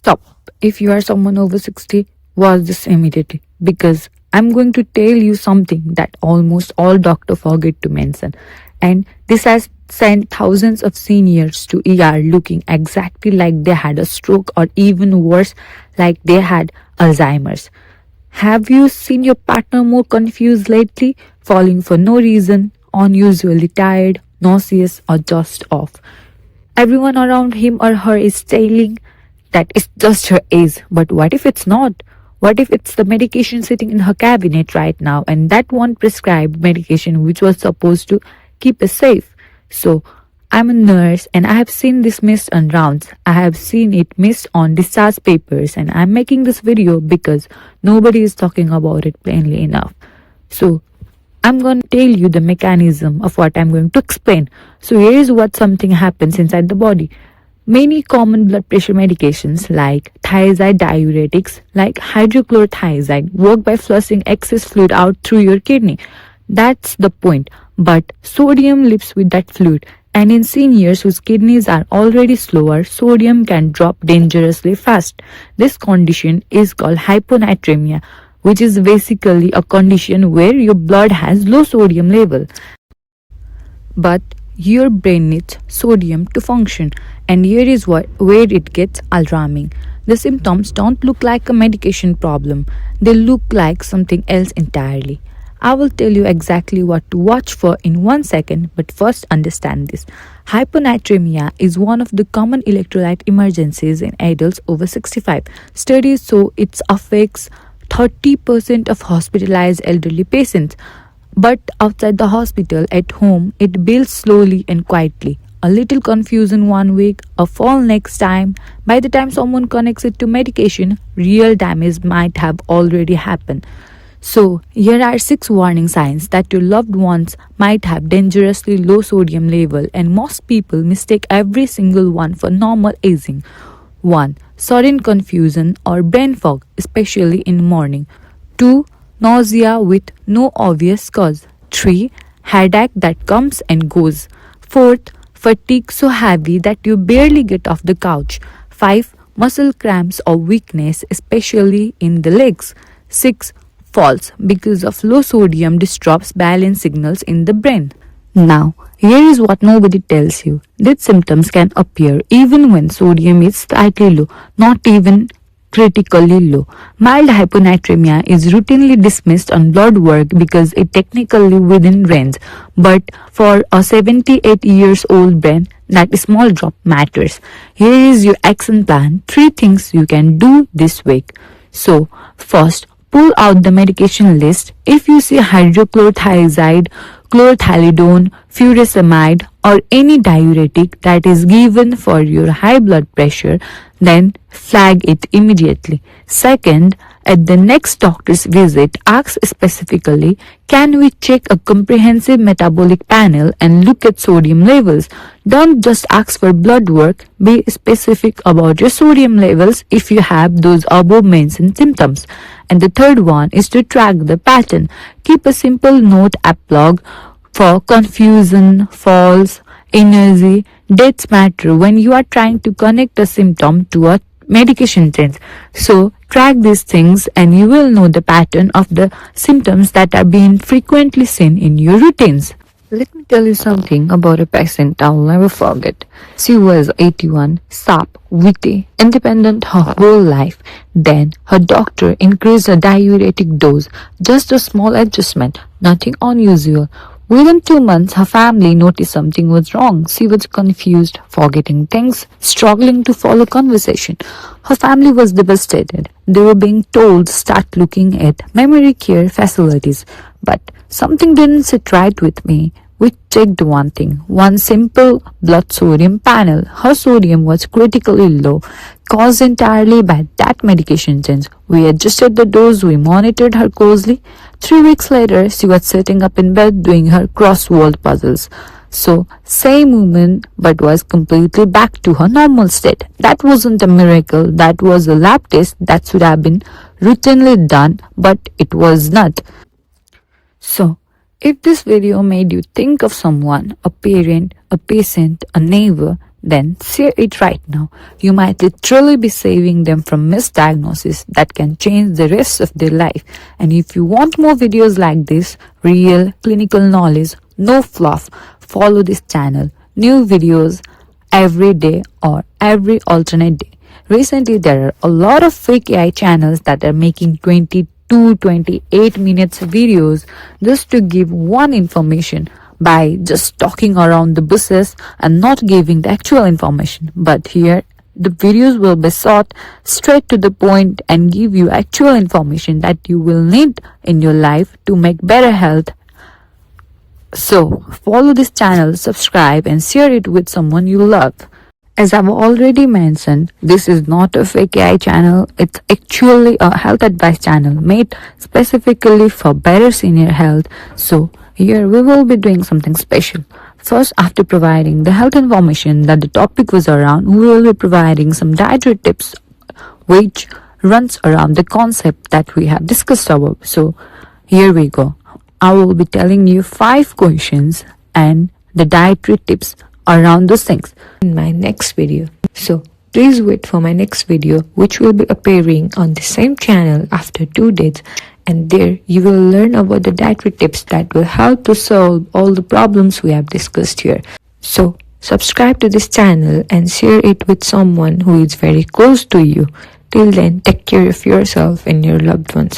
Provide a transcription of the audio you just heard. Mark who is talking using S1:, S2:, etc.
S1: Stop. If you are someone over 60, watch this immediately because I'm going to tell you something that almost all doctors forget to mention. And this has sent thousands of seniors to ER looking exactly like they had a stroke or even worse, like they had Alzheimer's. Have you seen your partner more confused lately, falling for no reason, unusually tired, nauseous, or just off? Everyone around him or her is saying that it's just her age. But what if it's not? What if it's the medication sitting in her cabinet right now and that one prescribed medication which was supposed to keep us safe? So, I'm a nurse and I have seen this missed on rounds. I have seen it missed on discharge papers and I'm making this video because nobody is talking about it plainly enough. So, I'm going to tell you the mechanism of what I'm going to explain. So here is what something happens inside the body. Many common blood pressure medications like thiazide diuretics like hydrochlorothiazide work by flushing excess fluid out through your kidney. That's the point. But sodium lives with that fluid. And in seniors whose kidneys are already slower, sodium can drop dangerously fast. This condition is called hyponatremia, which is basically a condition where your blood has low sodium level. But your brain needs sodium to function, and here is where it gets alarming. The symptoms don't look like a medication problem, they look like something else entirely. I will tell you exactly what to watch for in 1 second, but first understand this. Hyponatremia is one of the common electrolyte emergencies in adults over 65. Studies show it affects 30% of hospitalized elderly patients. But outside the hospital, at home, it builds slowly and quietly. A little confusion 1 week, a fall next time. By the time someone connects it to medication, real damage might have already happened. So, here are 6 warning signs that your loved ones might have dangerously low sodium level, and most people mistake every single one for normal aging. 1. Sudden confusion or brain fog, especially in morning. 2. Nausea with no obvious cause. 3. Headache that comes and goes. 4th, fatigue so heavy that you barely get off the couch. 5. Muscle cramps or weakness, especially in the legs. 6. Falls because of low sodium disrupts balance signals in the brain. Now, here is what nobody tells you. These symptoms can appear even when sodium is slightly low, not even critically low. Mild hyponatremia is routinely dismissed on blood work because it technically within range, but for a 78 years old brain, that small drop matters. Here is your action plan. 3 things you can do this week. So, first, pull out the medication list. If you see hydrochlorothiazide, chlorothalidone, furosemide, or any diuretic that is given for your high blood pressure, then flag it immediately. Second, at the next doctor's visit, ask specifically, can we check a comprehensive metabolic panel and look at sodium levels? Don't just ask for blood work, be specific about your sodium levels if you have those above mentioned symptoms. And the third one is to track the pattern. Keep a simple note app log for confusion, falls, energy. Dates matter when you are trying to connect a symptom to a medication change. So track these things and you will know the pattern of the symptoms that are being frequently seen in your routines. Let me tell you something about a patient I'll never forget. She was 81, sharp, witty, independent her whole life. Then her doctor increased her diuretic dose. Just a small adjustment, nothing unusual. Within 2 months, her family noticed something was wrong. She was confused, forgetting things, struggling to follow conversation. Her family was devastated. They were being told start looking at memory care facilities. But something didn't sit right with me. We checked one thing, one simple blood sodium panel. Her sodium was critically low, caused entirely by that medication change. We adjusted the dose, we monitored her closely. 3 weeks later, she was sitting up in bed doing her crossword puzzles. So, same woman, but was completely back to her normal state. That wasn't a miracle, that was a lab test that should have been routinely done, but it was not. So, if this video made you think of someone, a parent, a patient, a neighbor then share it right now. You might literally be saving them from misdiagnosis that can change the rest of their life. And if you want more videos like this, real clinical knowledge, no fluff, follow this channel. New videos every day or every alternate day. Recently, there are a lot of fake AI channels that are making 28 minutes videos just to give one information by just talking around the bushes and not giving the actual information. But here, the videos will be short straight to the point and give you actual information that you will need in your life to make better health. So, follow this channel, subscribe and share it with someone you love. As I've already mentioned, this is not a fake AI channel, it's actually a health advice channel made specifically for better senior health. So, here we will be doing something special. First, after providing the health information that the topic was around, we will be providing some dietary tips which runs around the concept that we have discussed about. So, here we go. I will be telling you 5 questions and the dietary tips around those things in my next video. So please wait for my next video, which will be appearing on the same channel after 2 days, and there you will learn about the dietary tips that will help to solve all the problems we have discussed here. So subscribe to this channel and share it with someone who is very close to you. Till then, take care of yourself and your loved ones.